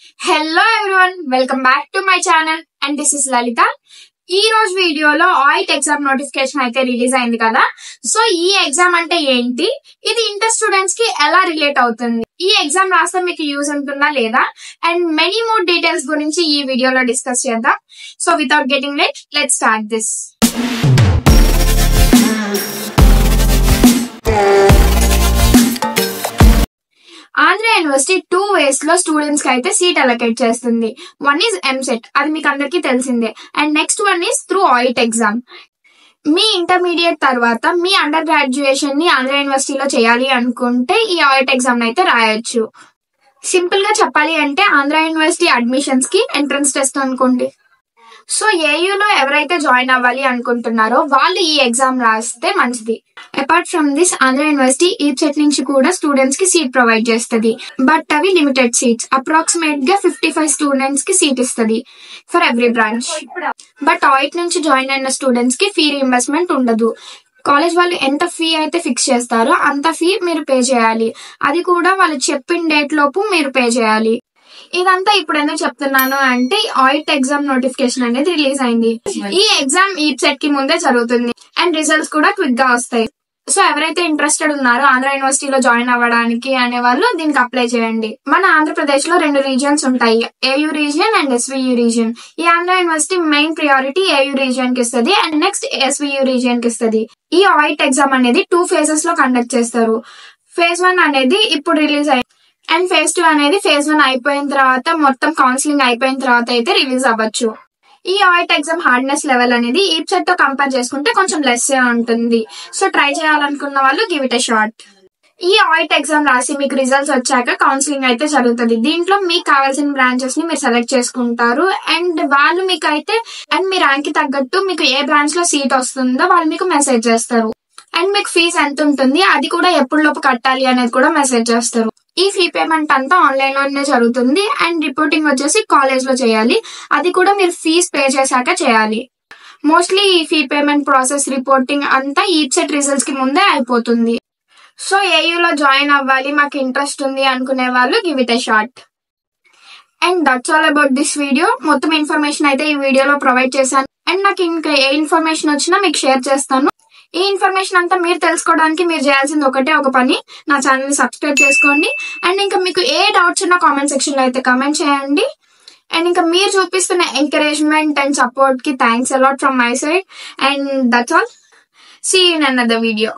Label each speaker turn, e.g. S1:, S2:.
S1: Hello everyone, welcome back to my channel and this is Lalita. ఈ రోజు వీడియోలో ఆయిట్ exam notification అయితే release అయింది కదా. సో ఈ ఎగ్జామ్ అంటే ఏంటి, ఇది ఇంటర్ స్టూడెంట్స్ కి ఎలా రిలేట్ అవుతుంది, ఈ ఎగ్జామ్ రాస్తే మీకు యూజ్ ఉంటుందా లేదా, అండ్ మెనీ మోర్ డీటెయిల్స్ గురించి ఈ వీడియోలో డిస్కస్ చేద్దాం. So without getting late, let's start this. Andhra university 2 ways లో స్టూడెంట్స్ కి అయితే సీట్ అలొకేట్ చేస్తుంది. వన్ ఈజ్ ఎంసెట్, అది మీకు అందరికీ తెలిసిందే, and next one is through ఆయిట్ ఎగ్జామ్. మీ ఇంటర్మీడియట్ తర్వాత మీ అండర్ గ్రాడ్యుయేషన్ ని ఆంధ్ర యూనివర్సిటీలో చేయాలి అనుకుంటే ఈ ఆయిట్ ఎగ్జామ్ అయితే రాయొచ్చు. సింపుల్ గా చెప్పాలి అంటే ఆంధ్ర యూనివర్సిటీ అడ్మిషన్స్ కి ఎంట్రన్స్ టెస్ట్ అనుకోండి. సో ఏయూలో ఎవరైతే జాయిన్ అవ్వాలి అనుకుంటున్నారో వాళ్ళు ఈ ఎగ్జామ్ రాస్తే మంచిది. Apart from this Andhra university EAPCET నుంచి కూడా స్టూడెంట్స్ కి సీట్ ప్రొవైడ్ చేస్తుంది, బట్ అవి లిమిటెడ్ సీట్స్. అప్రాక్సిమేట్ గా 55 స్టూడెంట్స్ కి సీట్ ఇస్తుంది ఫర్ ఎవ్రీ బ్రాంచ్. బట్ ఆయిట్ నుంచి జాయిన్ అయిన స్టూడెంట్స్ కి ఫీ రీయింబర్స్మెంట్ ఉండదు. కాలేజ్ వాళ్ళు ఎంత ఫీ అయితే ఫిక్స్ చేస్తారో అంత ఫీ మీరు పే చేయాలి, అది కూడా వాళ్ళు చెప్పిన డేట్ లోపు మీరు పే చేయాలి. ఇదంతా ఇప్పుడు ఎందుకు చెప్తున్నాను అంటే ఆయిట్ ఎగ్జామ్ నోటిఫికేషన్ అనేది రిలీజ్ అయింది. ఈ ఎగ్జామ్ ఈప్సెట్ కి ముందే జరుగుతుంది అండ్ రిజల్ట్స్ కూడా క్విక్ గా వస్తాయి. సో ఎవరైతే ఇంట్రెస్టెడ్ ఉన్నారో ఆంధ్ర యూనివర్సిటీలో జాయిన్ అవ్వడానికి అనే వాళ్ళు దీనికి అప్లై చేయండి. మన ఆంధ్రప్రదేశ్ లో 2 రీజియన్స్ ఉంటాయి, AU region and SVU region. ఈ Andhra university main priority AU region కి ఇస్తుంది అండ్ నెక్స్ట్ ఎస్వీయూ రీజియన్ కి ఇస్తుంది. ఈ ఆయిట్ ఎగ్జామ్ అనేది 2 phases లో కండక్ట్ చేస్తారు. phase 1 అనేది ఇప్పుడు రిలీజ్ అయింది అండ్ phase 2 అనేది phase 1 అయిపోయిన తర్వాత మొత్తం కౌన్సిలింగ్ అయిపోయిన తర్వాత అయితే రిలీజ్ అవ్వచ్చు. ఈ ఆయిట్ ఎగ్జామ్ హార్డ్నెస్ లెవెల్ అనేది ఈప్సెట్ తో కంపేర్ చేసుకుంటే కొంచెం లెస్ ఉంటుంది. సో ట్రై చేయాలనుకున్న వాళ్ళు గివ్ ఇట్ ఎ షాట్. ఈ ఆయిట్ ఎగ్జామ్ రాసి మీకు రిజల్ట్స్ వచ్చాక కౌన్సిలింగ్ అయితే జరుగుతుంది. దీంట్లో మీకు కావాల్సిన బ్రాంచెస్ ని మీరు సెలెక్ట్ చేసుకుంటారు అండ్ వాళ్ళు మీకు అయితే అండ్ మీ ర్యాంక్ కి తగ్గట్టు మీకు ఏ బ్రాంచ్ లో సీట్ వస్తుందో వాళ్ళు మీకు మెసేజ్ చేస్తారు. అండ్ మీకు ఫీజ్ ఎంత ఉంటుంది అది కూడా ఎప్పుడు లోపు కట్టాలి అనేది కూడా మెసేజ్ చేస్తారు. ఈ ఫీ పేమెంట్ అంతా ఆన్లైన్ లోనే జరుగుతుంది అండ్ రిపోర్టింగ్ వచ్చేసి కాలేజ్ లో చేయాలి, అది కూడా మీరు ఫీజ్ పే చేశాక చేయాలి. మోస్ట్లీ ఈ ఫీ పేమెంట్ ప్రాసెస్ రిపోర్టింగ్ అంతా ఈప్సెట్ రిజల్ట్స్ కి ముందే అయిపోతుంది. సో ఏయూలో జాయిన్ అవ్వాలి మాకు ఇంట్రెస్ట్ ఉంది అనుకునే వాళ్ళు give it a shot. And that's all about this video. మొత్తం ఇన్ఫర్మేషన్ అయితే ఈ వీడియోలో ప్రొవైడ్ చేశాను అండ్ నాకు ఇంకా ఏ ఇన్ఫర్మేషన్ వచ్చినా మీకు షేర్ చేస్తాను. ఈ ఇన్ఫర్మేషన్ అంతా మీరు తెలుసుకోవడానికి మీరు చేయాల్సింది ఒకటే ఒక పని, నా ఛానల్ ని సబ్స్క్రైబ్ చేసుకోండి. అండ్ ఇంకా మీకు ఏ డౌట్స్ ఉన్నా కామెంట్ సెక్షన్ లో అయితే కామెంట్ చేయండి. అండ్ ఇంకా మీరు చూపిస్తున్న ఎంకరేజ్మెంట్ అండ్ సపోర్ట్ కి thanks a lot from my side. And that's all. See you in another video.